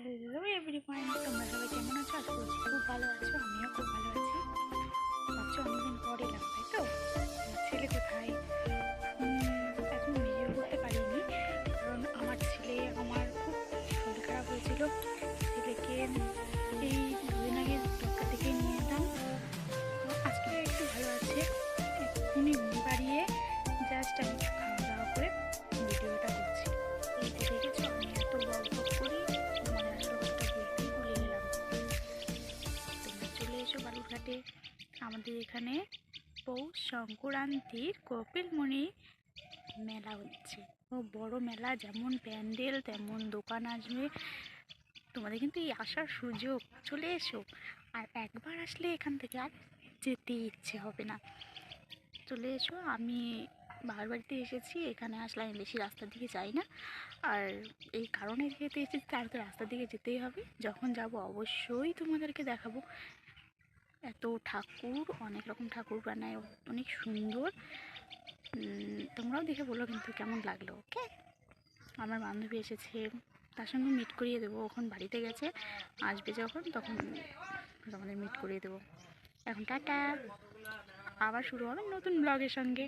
Hello everyone, তোমরা সবাই কেমন আছো? আশা করছি খুব ভালো আছো। আমিও খুব ভালো আছি। ভাবছো অনেকদিন পর এলাম, তাই তো? ছেলে কোথায়? এখন ভিডিও করতে পারিনি, কারণ আমার ছেলে আমার খুব শরীর খারাপ হয়েছিল। ছেলেকে এই দুদিন আগে ডক্টর থেকে নিয়ে এলাম। তো আজকে একটু ভালো আছে। এক্ষুনি ঘুম পাড়িয়ে জাস্ট আমি একটু খাওয়া দাওয়া করে ভিডিওটা করছি। এই যে দেখেছো, আমি এত বক বক করি, মানে আসলে কথা বলতেই ভুলে গেলাম। তোমরা চলে এসো বালুরঘাটে। আমাদের এখানে পৌষ সংক্রান্তির কপিলমুনি মেলা হচ্ছে। ও বড় মেলা, যেমন প্যান্ডেল তেমন দোকান আসবে। তোমাদের কিন্তু এই আসার সুযোগ, চলে এসো। আর একবার আসলে এখান থেকে আর যেতে ইচ্ছে হবে না। চলে এসো। আমি বাবার বাড়িতে এসেছি, এখানে আসলে আমি বেশি রাস্তার দিকে যাই না। আর এই কারণে যেতে এসেছি, তার তো রাস্তার দিকে যেতেই হবে। যখন যাব অবশ্যই তোমাদেরকে দেখাবো। এত ঠাকুর, অনেক রকম ঠাকুর বানায়, অনেক সুন্দর। তোমরাও দেখে বলো কিন্তু কেমন লাগলো। ওকে, আমার বান্ধবী এসেছে, তার সঙ্গে মিট করিয়ে দেবো। ওখান বাড়িতে গেছে, আসবে যখন তখন তোমাদের মিট করিয়ে দেবো। এখন টাটা, আবার শুরু হবে নতুন ব্লগের সঙ্গে।